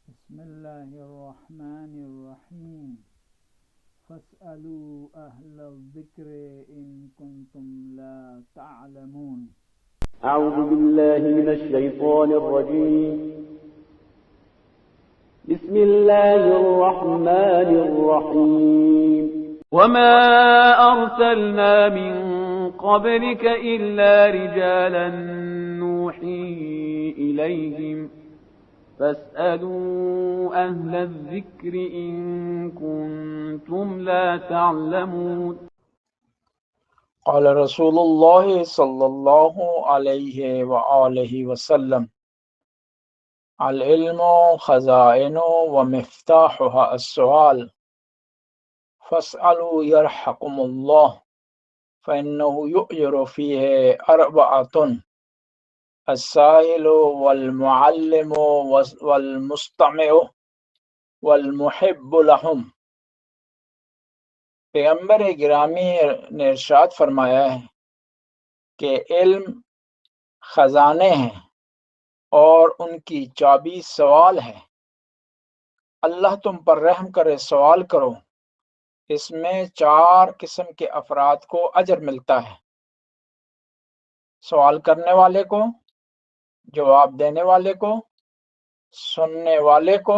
بسم الله الرحمن الرحيم فاسألوا أهل الذكر إن كنتم لا تعلمون أعوذ بالله من الشيطان الرجيم بسم الله الرحمن الرحيم وما أرسلنا من قبلك إلا رجالا نوحي إليهم فاسألوا أهل الذكر إن كنتم لا تعلمون قال رسول الله صلى الله عليه وآله وسلم العلم خزائن ومفتاحها السؤال فاسألوا يرحقم الله فإنه يؤجر فيه أربعة السائل والمعلم والمستمع والمحب لهم۔ پیغمبر گرامی نے ارشاد فرمایا ہے کہ علم خزانے ہیں اور ان کی چابی سوال ہے۔ اللہ تم پر رحم کرے سوال کرو، اس میں 4 قسم کے افراد کو اجر ملتا ہے: سوال کرنے والے کو، جواب دینے والے کو، سننے والے کو،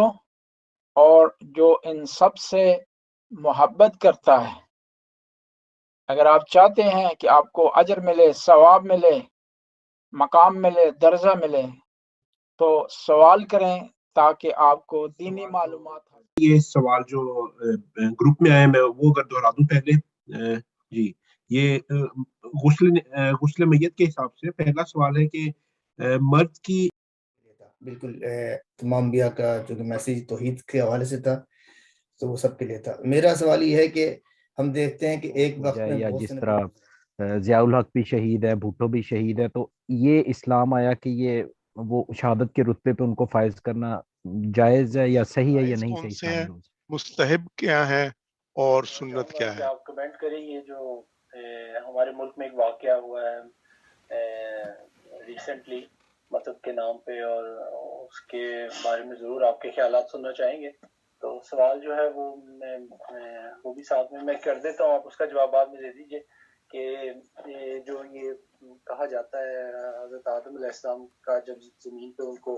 اور جو ان سب سے محبت کرتا ہے۔ اگر آپ چاہتے ہیں کہ آپ کو اجر ملے، ثواب ملے، مقام ملے، درجہ ملے، تو سوال کریں تاکہ آپ کو دینی معلومات ہو۔ یہ سوال جو گروپ میں آئے میں وہ اگر دہرا دوں پہلے، جی یہ غسل میت کے حساب سے پہلا سوال ہے کہ مرد کی بالکل تمام انبیاء کا جو کہ میسیج توحید کے حوالے سے تھا، تو وہ سب کے لیے تھا۔ میرا سوال یہ ہے کہ ہم دیکھتے ہیں کہ ایک وقت میں یا بہت جس سے طرح ضیاء الحق بھی شہید ہے، بھٹو بھی شہید ہے، تو یہ اسلام آیا کہ یہ وہ شہادت کے رتبے پہ ان کو فائز کرنا جائز ہے یا صحیح ہے یا نہیں صحیح اسلامی روز؟ مستحب کیا ہے اور سنت کیا ہے؟ آپ کمنٹ کریں۔ یہ جو ہمارے ملک میں ایک واقعہ ہوا ہے ریسنٹلی مطلب کے نام پہ، اور اس کے بارے میں ضرور آپ کے خیالات سننا چاہیں گے، تو سوال جو ہے وہ بھی ساتھ میں کر دیتا ہوں، آپ اس کا جواب بعد میں دے دیجیے کہ جو یہ کہا جاتا ہے حضرت آدم علیہ السلام کا جب زمین پہ ان کو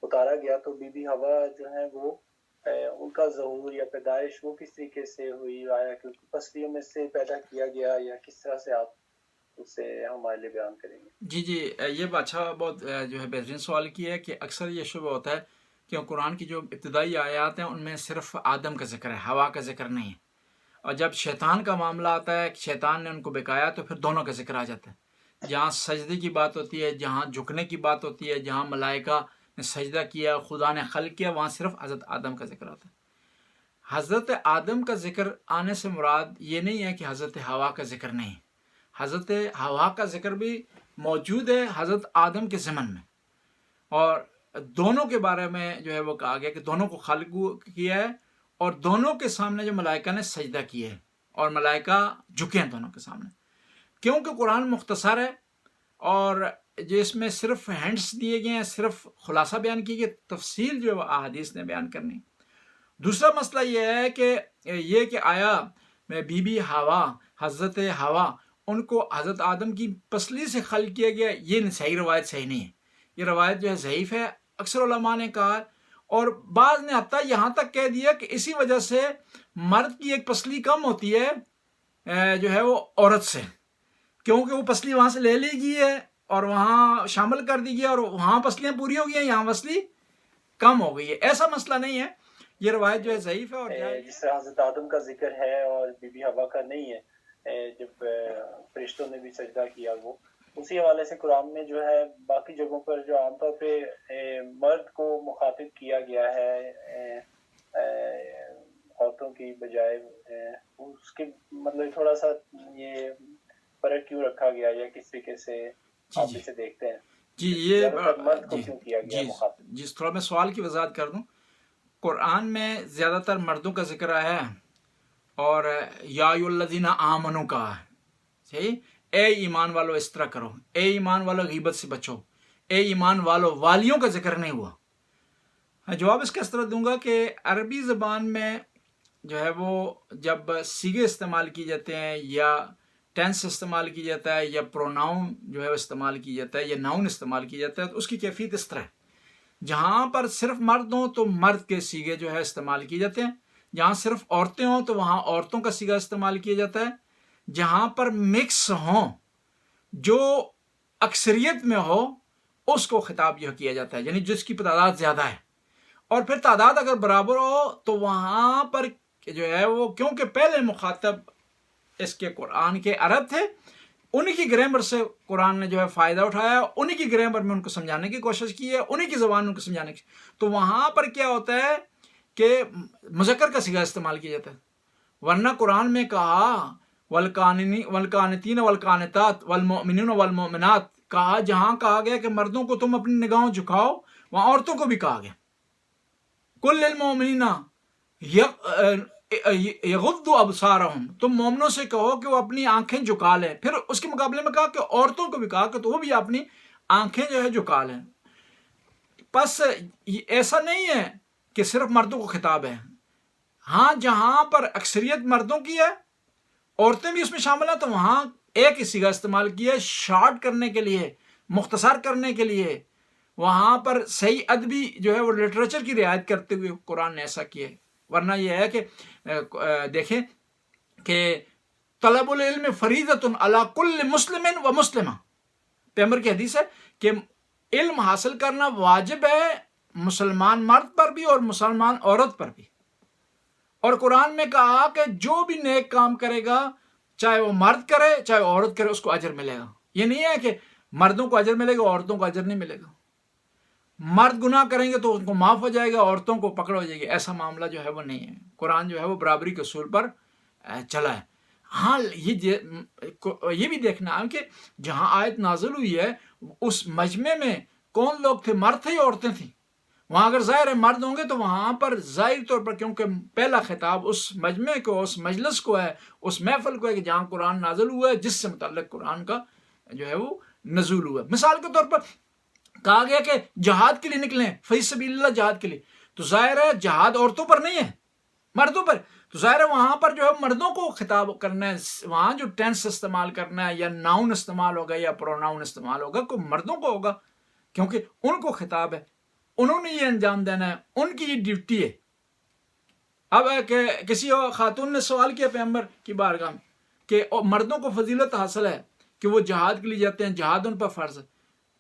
اتارا گیا تو بی بی حوا جو ہے وہ ان کا ظہور یا پیدائش وہ کس طریقے سے ہوئی، آیا کہ پسلیوں میں سے پیدا کیا گیا، یا کس طرح سے آپ اسے ہمارے لیے بیان کریں گے؟ جی یہ اچھا بہت جو ہے بہترین سوال کیا ہے کہ اکثر یہ شبہ ہوتا ہے کہ قرآن کی جو ابتدائی آیات ہیں ان میں صرف آدم کا ذکر ہے، ہوا کا ذکر نہیں ہے، اور جب شیطان کا معاملہ آتا ہے کہ شیطان نے ان کو بکایا تو پھر دونوں کا ذکر آ جاتا ہے۔ جہاں سجدے کی بات ہوتی ہے، جہاں جھکنے کی بات ہوتی ہے، جہاں ملائکہ نے سجدہ کیا، خدا نے خلق کیا، وہاں صرف حضرت آدم کا ذکر آتا ہے۔ حضرت آدم کا ذکر آنے سے مراد یہ نہیں ہے کہ حضرت حوا کا ذکر نہیں، حضرت حوا کا ذکر بھی موجود ہے حضرت آدم کے ضمن میں، اور دونوں کے بارے میں جو ہے وہ کہا گیا کہ دونوں کو خلق کیا ہے، اور دونوں کے سامنے جو ملائکہ نے سجدہ کیا ہے، اور ملائکہ جھکے ہیں دونوں کے سامنے۔ کیونکہ قرآن مختصر ہے اور جو اس میں صرف ہینڈس دیے گئے ہیں، صرف خلاصہ بیان کی گئی، تفصیل جو ہے احادیث نے بیان کرنی۔ دوسرا مسئلہ یہ کہ آیا بی بی حوا، حضرت حوا، ان کو حضرت آدم کی پسلی سے خلق کیا گیا، یہ صحیح روایت صحیح نہیں ہے، یہ روایت جو ہے ضعیف ہے، اکثر علماء نے کہا، اور بعض نے حتیٰ یہاں تک کہہ دیا کہ اسی وجہ سے مرد کی ایک پسلی کم ہوتی ہے جو ہے وہ عورت سے، کیونکہ وہ پسلی وہاں سے لے لی گئی ہے اور وہاں شامل کر دی گئی، اور وہاں پسلیاں پوری ہو گئی ہیں، یہاں پسلی کم ہو گئی ہے۔ ایسا مسئلہ نہیں ہے، یہ روایت جو ہے ضعیف ہے۔ اور جس طرح حضرت آدم کا ذکر ہے اور بی بی حوا کا نہیں ہے، جب فرشتوں نے بھی سجدہ کیا، وہ اسی حوالے سے قرآن میں جو ہے باقی جگہوں پر جو عام طور پہ مرد کو مخاطب کیا گیا ہے عورتوں کی بجائے، اس کے مطلب تھوڑا سا یہ فرق کیوں رکھا گیا، یا کس طریقے سے آپ اسے دیکھتے ہیں؟ یہ مرد کو کیوں کیا گیا مخاطب؟ جس تھوڑا میں سوال کی وضاحت کر دوں، قرآن میں زیادہ تر مردوں کا ذکر آیا ہے، اور یا ایھا الذین آمنوا کا ہے، صحیح، اے ایمان والو اس طرح کرو، اے ایمان والو غیبت سے بچو، اے ایمان والو، والیوں کا ذکر نہیں ہوا۔ جواب اس کا اس طرح دوں گا کہ عربی زبان میں جو ہے وہ جب سیگے استعمال کی جاتے ہیں یا ٹینس استعمال کی جاتا ہے یا پروناؤن جو ہے وہ استعمال کی جاتا ہے یا ناؤن استعمال کی جاتا ہے تو اس کی کیفیت اس طرح ہے. جہاں پر صرف مرد ہوں تو مرد کے سیگے جو ہے استعمال کیے جاتے ہیں. جہاں صرف عورتیں ہوں تو وہاں عورتوں کا سیگا استعمال کیا جاتا ہے. جہاں پر مکس ہوں جو اکثریت میں ہو اس کو خطاب جو کیا جاتا ہے، یعنی جس کی تعداد زیادہ ہے. اور پھر تعداد اگر برابر ہو تو وہاں پر جو ہے وہ کیونکہ پہلے مخاطب اس کے قرآن کے عرب تھے، انہی کی گرامر سے قرآن نے جو ہے فائدہ اٹھایا، انہی کی گرامر میں ان کو سمجھانے کی کوشش کی ہے، انہی کی زبان میں ان کو سمجھانے کی. تو وہاں پر کیا ہوتا ہے کہ مذکر کا صیغہ استعمال کیا جاتا ہے. ورنہ قرآن میں کہا والقانتین والقانتات والمؤمنین والمؤمنات، کہا جہاں کہا گیا کہ مردوں کو تم اپنی نگاہوں جھکاؤ، وہاں عورتوں کو بھی کہا گیا کل للمؤمنین یغضوا ابصارہم، تم مومنوں سے کہو کہ وہ اپنی آنکھیں جھکا لیں. پھر اس کے مقابلے میں کہا کہ عورتوں کو بھی کہا کہ تو وہ بھی اپنی آنکھیں جو ہے جھکا لیں. پس ایسا نہیں ہے کہ صرف مردوں کو خطاب ہے. ہاں جہاں پر اکثریت مردوں کی ہے، عورتیں بھی اس میں شامل ہیں، تو وہاں ایک ہی صیغہ استعمال کیا ہے شارٹ کرنے کے لیے، مختصر کرنے کے لیے. وہاں پر صحیح ادبی جو ہے وہ لٹریچر کی رعایت کرتے ہوئے قرآن نے ایسا کیا ہے. ورنہ یہ ہے کہ دیکھیں کہ طلب العلم فریضۃ علی کل مسلم و مسلمہ، پیغمبر کی حدیث ہے کہ علم حاصل کرنا واجب ہے مسلمان مرد پر بھی اور مسلمان عورت پر بھی. اور قرآن میں کہا کہ جو بھی نیک کام کرے گا، چاہے وہ مرد کرے چاہے عورت کرے، اس کو اجر ملے گا. یہ نہیں ہے کہ مردوں کو اجر ملے گا عورتوں کو اجر نہیں ملے گا. مرد گناہ کریں گے تو ان کو معاف ہو جائے گا، عورتوں کو پکڑ ہو جائے گی. ایسا معاملہ جو ہے وہ نہیں ہے. قرآن جو ہے وہ برابری کے اصول پر چلا ہے. ہاں یہ بھی دیکھنا ہے کہ جہاں آیت نازل ہوئی ہے اس مجمع میں کون لوگ تھے، مرد تھے یا عورتیں تھیں. وہاں اگر ظاہر ہے مرد ہوں گے تو وہاں پر ظاہر طور پر کیونکہ پہلا خطاب اس مجمع کو، اس مجلس کو ہے، اس محفل کو ہے کہ جہاں قرآن نازل ہوا ہے، جس سے متعلق قرآن کا جو ہے وہ نزول ہوا ہے. مثال کے طور پر کہا گیا کہ جہاد کے لیے نکلیں، فی سبیل اللہ، جہاد کے لیے. تو ظاہر ہے جہاد عورتوں پر نہیں ہے، مردوں پر. تو ظاہر ہے وہاں پر جو ہے مردوں کو خطاب کرنا ہے. وہاں جو ٹینس استعمال کرنا ہے یا ناؤن استعمال ہوگا یا پروناؤن استعمال ہوگا کو مردوں کو ہوگا، کیونکہ ان کو خطاب ہے، انہوں نے یہ انجام دینا ہے، ان کی یہ ڈیوٹی ہے. اب کہ کسی خاتون نے سوال کیا پیغمبر کی بارگاہ میں کہ مردوں کو فضیلت حاصل ہے کہ وہ جہاد کے لیے جاتے ہیں، جہاد ان پر فرض ہے.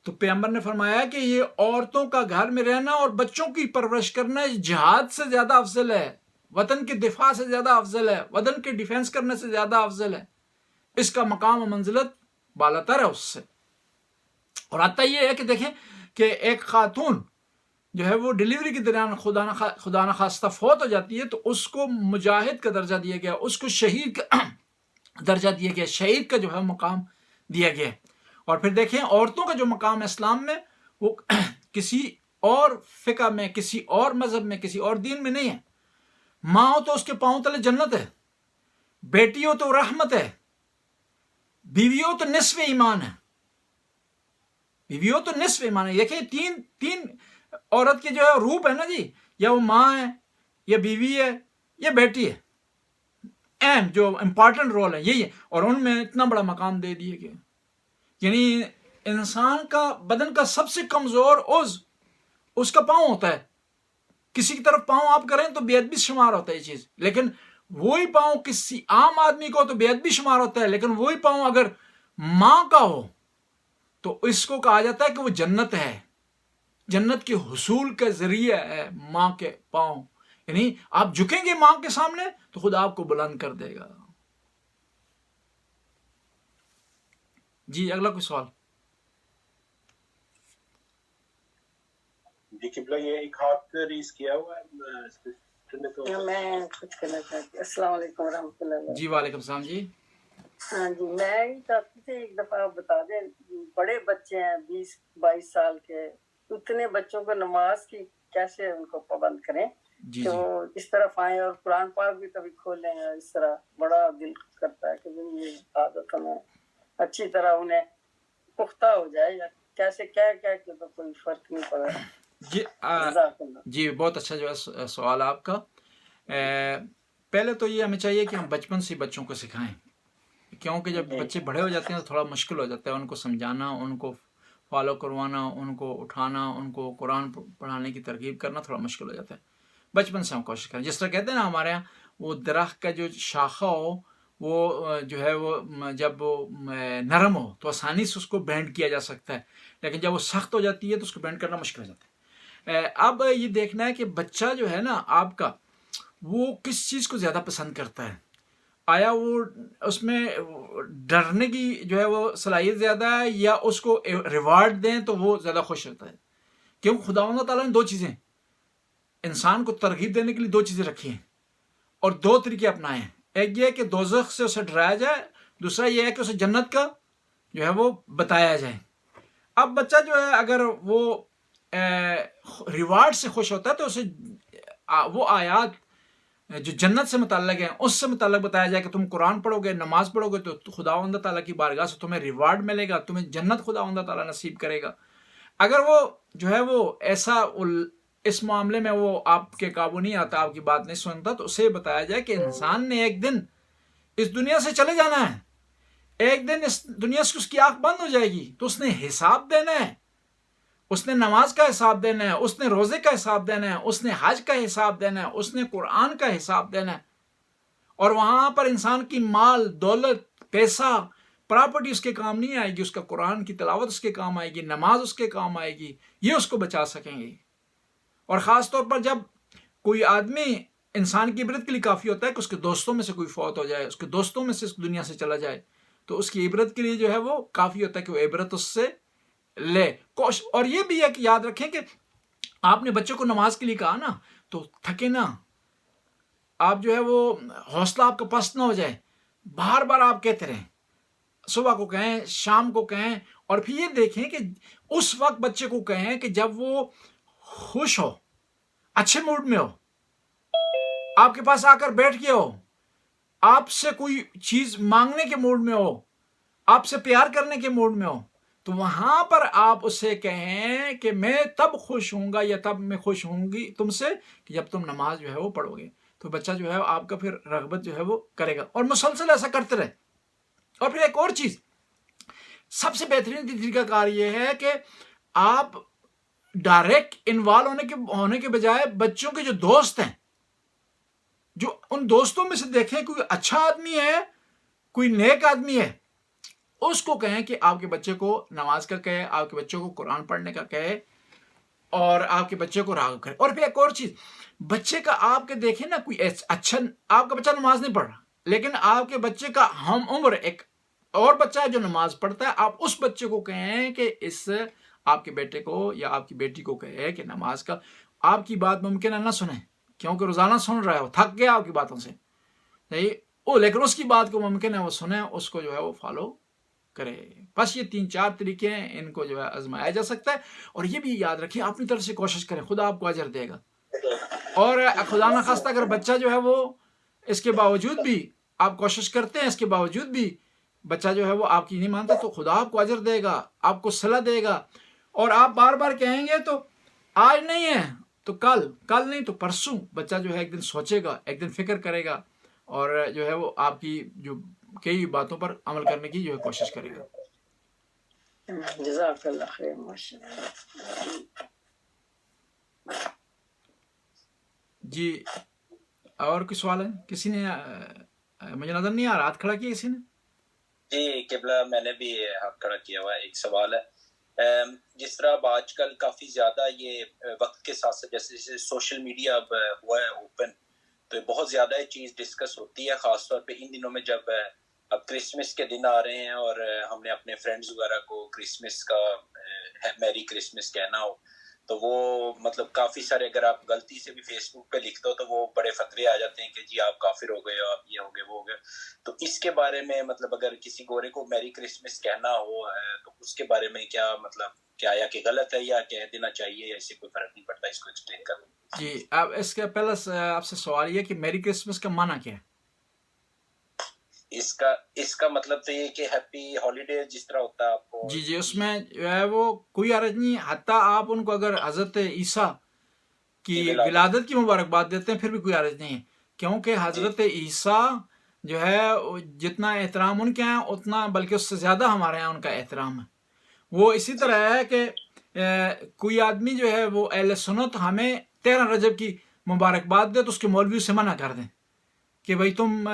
تو پیغمبر نے فرمایا کہ یہ عورتوں کا گھر میں رہنا اور بچوں کی پرورش کرنا جہاد سے زیادہ افضل ہے، وطن کے دفاع سے زیادہ افضل ہے، وطن کے ڈیفینس کرنے سے زیادہ افضل ہے. اس کا مقام و منزلت بالاتر ہے اس سے. اور حتیٰ یہ ہے کہ دیکھیں کہ ایک خاتون جو ہے وہ ڈیلیوری کے دوران خدا نخواستہ فوت ہو جاتی ہے تو اس کو مجاہد کا درجہ دیا گیا، اس کو شہید کا درجہ دیا گیا، شہید کا جو ہے مقام دیا گیا. اور پھر دیکھیں عورتوں کا جو مقام ہے اسلام میں وہ کسی اور فقہ میں، کسی اور مذہب میں، کسی اور دین میں نہیں ہے. ماں ہو تو اس کے پاؤں تلے جنت ہے، بیٹی ہو تو رحمت ہے، بیوی ہو تو نصف ایمان ہے. بیوی ہو تو نصف ایمان ہے. دیکھیں تین عورت کے جو ہے روپ ہے نا جی، یا وہ ماں ہے یا بیوی ہے یا بیٹی ہے. اہم جو امپورٹنٹ رول ہے یہی ہے، اور ان میں اتنا بڑا مقام دے دیے گئے. یعنی انسان کا بدن کا سب سے کمزور عضو اس کا پاؤں ہوتا ہے. کسی کی طرف پاؤں آپ کریں تو بے ادبی شمار ہوتا ہے یہ چیز، لیکن وہی پاؤں کسی عام آدمی کو تو بے ادبی شمار ہوتا ہے، لیکن وہی پاؤں اگر ماں کا ہو تو اس کو کہا جاتا ہے کہ وہ جنت ہے، جنت کے حصول کا ذریعہ ہے ماں کے پاؤں. یعنی آپ جھکیں گے ماں کے سامنے تو خدا آپ کو بلند کر دے گا. جی اگلا کوئی سوال. جی قبلہ یہ ایک ہاتھ ریز کیا ہوا ہے، میں کچھ کہنا چاہتی ہوں. السلام علیکم ورحمۃ اللہ. جی وعلیکم السلام. جی ہاں جی، میں یہ چاہتی تھی ایک دفعہ آپ بتا دیں، بڑے بچے ہیں 20-22 سال کے، اتنے بچوں کو نماز کی کیسے ان کو پابند کریں جی کہ وہ اس طرف آئیں اور قرآن پاک بھی کبھی کھولیں. اس طرح بڑا دل کرتا ہے کہ یہ عادت ہمیں اچھی طرح انہیں پختہ ہو جائے، یا کیسے کہہ کے تو کوئی فرق نہیں پڑا. جی بہت اچھا جو ہے سوال آپ کا. پہلے تو یہ ہمیں چاہیے کہ ہم بچپن سے بچوں کو سکھائیں, کیونکہ جب بچے بڑے ہو جاتے ہیں تو تھوڑا مشکل ہو جاتا ہے ان کو سمجھانا, ان کو فالو کروانا, ان کو اٹھانا, ان کو قرآن پڑھانے کی ترغیب کرنا تھوڑا مشکل ہو جاتا ہے. بچپن سے ہم کوشش کریں, جس طرح کہتے ہیں نا ہمارے یہاں وہ درخت کا جو شاخہ ہو وہ جو ہے وہ جب وہ نرم ہو تو آسانی سے اس کو بینڈ کیا جا سکتا ہے, لیکن جب وہ سخت ہو جاتی ہے تو اس کو بینڈ کرنا مشکل ہو جاتا ہے. اب یہ دیکھنا ہے کہ بچہ جو ہے نا آپ کا وہ کس چیز کو زیادہ پسند کرتا ہے. آیا وہ اس میں ڈرنے کی جو ہے وہ صلاحیت زیادہ ہے, یا اس کو ریوارڈ دیں تو وہ زیادہ خوش ہوتا ہے. کیونکہ خداوند تعالیٰ نے دو چیزیں انسان کو ترغیب دینے کے لیے دو چیزیں رکھی ہیں اور دو طریقے اپنائے ہیں. ایک یہ ہے کہ دوزخ سے اسے ڈرایا جائے, دوسرا یہ ہے کہ اسے جنت کا جو ہے وہ بتایا جائے. اب بچہ جو ہے اگر وہ ریوارڈ سے خوش ہوتا ہے تو اسے وہ آیات جو جنت سے متعلق ہیں اس سے متعلق بتایا جائے کہ تم قرآن پڑھو گے, نماز پڑھو گے تو خداوند تعالیٰ کی بارگاہ سے تمہیں ریوارڈ ملے گا, تمہیں جنت خداوند تعالیٰ نصیب کرے گا. اگر وہ جو ہے وہ ایسا اس معاملے میں وہ آپ کے قابو نہیں آتا, آپ کی بات نہیں سنتا, تو اسے بتایا جائے کہ انسان نے ایک دن اس دنیا سے چلے جانا ہے, ایک دن اس دنیا سے اس کی آنکھ بند ہو جائے گی, تو اس نے حساب دینا ہے. اس نے نماز کا حساب دینا ہے, اس نے روزے کا حساب دینا ہے, اس نے حج کا حساب دینا ہے, اس نے قرآن کا حساب دینا ہے. اور وہاں پر انسان کی مال, دولت, پیسہ, پراپرٹی اس کے کام نہیں آئے گی, اس کا قرآن کی تلاوت اس کے کام آئے گی, نماز اس کے کام آئے گی, یہ اس کو بچا سکیں گے. اور خاص طور پر جب کوئی آدمی انسان کی عبرت کے لیے کافی ہوتا ہے کہ اس کے دوستوں میں سے کوئی فوت ہو جائے, اس کے دوستوں میں سے اس دنیا سے چلا جائے, تو اس کی عبرت کے لیے جو ہے وہ کافی ہوتا ہے کہ وہ عبرت اس سے لے. اور یہ بھی ہے کہ یاد رکھیں کہ آپ نے بچوں کو نماز کے لیے کہا نا, تو تھکے نا, آپ جو ہے وہ حوصلہ آپ کا پست نہ ہو جائے, بار بار آپ کہتے رہیں, صبح کو کہیں, شام کو کہیں, اور پھر یہ دیکھیں کہ اس وقت بچے کو کہیں کہ جب وہ خوش ہو, اچھے موڈ میں ہو, آپ کے پاس آ کر بیٹھ گیا ہو, آپ سے کوئی چیز مانگنے کے موڈ میں ہو, آپ سے پیار کرنے کے موڈ میں ہو, تو وہاں پر آپ اسے کہیں کہ میں تب خوش ہوں گا یا تب میں خوش ہوں گی تم سے کہ جب تم نماز جو ہے وہ پڑھو گے. تو بچہ جو ہے آپ کا پھر رغبت جو ہے وہ کرے گا, اور مسلسل ایسا کرتے رہے. اور پھر ایک اور چیز, سب سے بہترین طریقہ کار یہ ہے کہ آپ ڈائریکٹ انوالو ہونے کے بجائے بچوں کے جو دوست ہیں, جو ان دوستوں میں سے دیکھیں کوئی اچھا آدمی ہے, کوئی نیک آدمی ہے, اس کو کہیں کہ آپ کے بچے کو نماز کا کہے, آپ کے بچے کو قرآن پڑھنے کا کہے, اور آپ کے بچے کو راغب کرے. اور پھر ایک اور چیز, بچے کا آپ کے دیکھیں نا کوئی اچھا, آپ کا بچہ نماز نہیں پڑھ رہا, لیکن آپ کے بچے کا ہم عمر ایک اور بچہ ہے جو نماز پڑھتا ہے, آپ اس بچے کو کہیں کہ اس آپ کے بیٹے کو یا آپ کی بیٹی کو کہے کہ نماز کا, آپ کی بات ممکن ہے نہ سنیں کیونکہ روزانہ سن رہا ہے, وہ تھک گیا آپ کی باتوں سے, لیکن اس کی بات کو ممکن ہے وہ سنیں, اس کو جو ہے وہ فالو کرے. بس یہ 3-4 طریقے ہیں, ان کو جو ہے آزمایا جا سکتا ہے. اور یہ بھی یاد رکھیں, اپنی طرف سے کوشش کریں, خدا آپ کو اجر دے گا. اور خدا نہ خواستہ اگر بچہ جو ہے وہ اس کے باوجود بھی آپ کوشش کرتے ہیں, اس کے باوجود بھی بچہ جو ہے وہ آپ کی نہیں مانتا, تو خدا آپ کو اجر دے گا, آپ کو صلہ دے گا. اور آپ بار بار کہیں گے تو آج نہیں ہے تو کل نہیں تو پرسوں, بچہ جو ہے ایک دن سوچے گا, ایک دن فکر کرے گا, اور جو ہے وہ آپ کی جو کئی باتوں پر عمل کرنے کی جو ہے کوشش کرے گا. جزاک اللہ خیر. ماشاءاللہ. جی اور کوئی سوال ہے کسی نے؟ مجھے نظر نہیں آ رہا, ہاتھ کھڑا کیا کسی نے؟ جی قبلہ میں نے بھی ہاتھ کھڑا کیا ہوا ہے. ایک سوال ہے, جس طرح اب آج کل کافی زیادہ یہ وقت کے ساتھ ساتھ جیسے سوشل میڈیا اب ہوا ہے اوپن, تو بہت زیادہ یہ چیز ڈسکس ہوتی ہے, خاص طور پہ ان دنوں میں جب اب کرسمس کے دن آ رہے ہیں اور ہم نے اپنے فرینڈز وغیرہ کو کرسمس کا میری کرسمس کہنا ہو, تو وہ مطلب کافی سارے, اگر آپ غلطی سے بھی فیس بک پہ لکھ دو تو وہ بڑے فتوے آ جاتے ہیں کہ جی آپ کافر ہو گئے, آپ یہ ہو گئے وہ ہو گئے. تو اس کے بارے میں مطلب اگر کسی گورے کو میری کرسمس کہنا ہو تو اس کے بارے میں کیا مطلب کیا یا کہ غلط ہے یا کہہ دینا چاہیے, یا اس سے کوئی فرق نہیں پڑتا, اس کو ایکسپلین کروں. جی اب اس کا پہلا آپ سے سوال یہ کہ میری کرسمس کا معنی کیا ہے؟ اس کا مطلب تو یہ کہ ہیپی ہالیڈے جس طرح ہوتا ہے آپ کو. جی اس میں جو ہے وہ کوئی حرج نہیں، حتیٰ آپ ان کو اگر حضرت عیسیٰ کی ولادت کی مبارکباد دیتے ہیں پھر بھی کوئی حرج نہیں ہے، کیونکہ حضرت عیسیٰ جو ہے جتنا احترام ان کے ہیں اتنا بلکہ اس سے زیادہ ہمارے یہاں ان کا احترام ہے. وہ اسی طرح ہے کہ کوئی آدمی جو ہے وہ اہل سنت ہمیں 13 رجب کی مبارکباد دے تو اس کے مولوی سے منع کر دیں کہ بھئی تم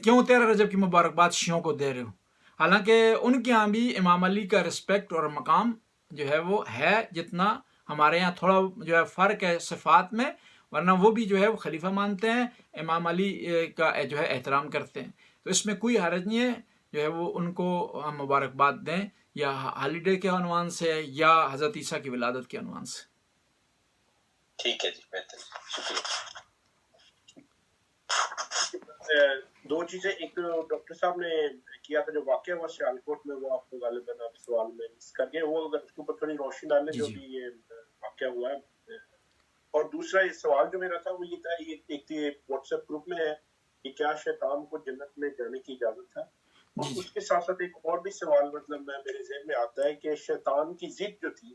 کیوں 13 رجب کی مبارکباد شیعوں کو دے رہے ہو، حالانکہ ان کے یہاں بھی امام علی کا رسپیکٹ اور مقام جو ہے وہ ہے جتنا ہمارے یہاں تھوڑا جو ہے فرق ہے صفات میں، ورنہ وہ بھی جو ہے وہ خلیفہ مانتے ہیں، امام علی کا جو ہے احترام کرتے ہیں. تو اس میں کوئی حرج نہیں ہے جو ہے وہ ان کو ہم مبارکباد دیں یا ہالیڈے کے عنوان سے یا حضرت عیسیٰ کی ولادت کے عنوان سے. ٹھیک ہے جی، بہتر، شکریہ. دو چیزیں، ایک تو ڈاکٹر صاحب نے کیا تھا جو واقعہ ہوا سیالکوٹ میں، وہ آپ کو غالباً آپ سوال میں مس کر گئے، وہ اگر اس کے اوپر تھوڑی روشنی ڈالیں جو بھی یہ واقعہ ہوا ہے. اور دوسرا یہ سوال جو میرا تھا وہ یہ تھا، ایک واٹس ایپ گروپ میں ہے کہ کیا شیطان کو جنت میں جانے کی اجازت ہے، اور اس کے ساتھ ساتھ ایک اور بھی سوال مطلب میرے ذہن میں آتا ہے کہ شیطان کی ضد جو تھی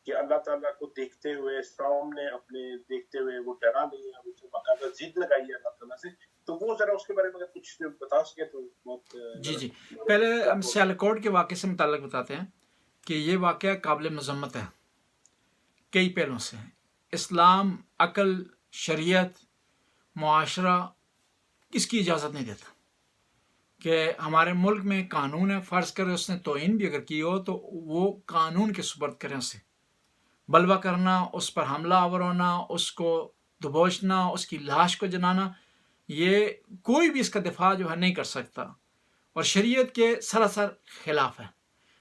کہ اللہ تعالیٰ کو دیکھتے ہوئے سامنے اپنے دیکھتے ہوئے وہ ڈرا نہیں ہے، اسے باقاعدہ ضد لگائی ہے اللہ تعالیٰ سے، تو وہ ذرا اس کے بارے میں اگر کچھ بتا سکے تو بہت. جی پہلے ہم سیالکوٹ کے واقعے سے متعلق بتاتے ہیں کہ یہ واقعہ قابل مذمت ہے کئی پہلوں سے. اسلام، عقل، شریعت، معاشرہ اس کی اجازت نہیں دیتا کہ ہمارے ملک میں قانون ہے، فرض کرے اس نے توہین بھی اگر کی ہو تو وہ قانون کے سپرد کریں، اسے بلوا کرنا، اس پر حملہ آور ہونا، اس کو دبوچنا، اس کی لاش کو جلانا، یہ کوئی بھی اس کا دفاع جو ہے نہیں کر سکتا، اور شریعت کے سراسر خلاف ہے،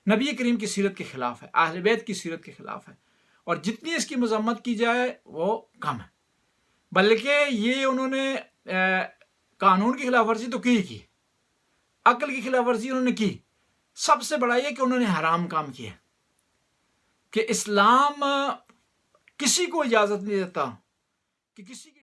نبی کریم کی سیرت کے خلاف ہے، اہل بیت کی سیرت کے خلاف ہے، اور جتنی اس کی مذمت کی جائے وہ کم ہے. بلکہ یہ انہوں نے قانون کی خلاف ورزی تو کی، عقل کی خلاف ورزی انہوں نے کی، سب سے بڑا یہ کہ انہوں نے حرام کام کیا کہ اسلام کسی کو اجازت نہیں دیتا کہ کسی کے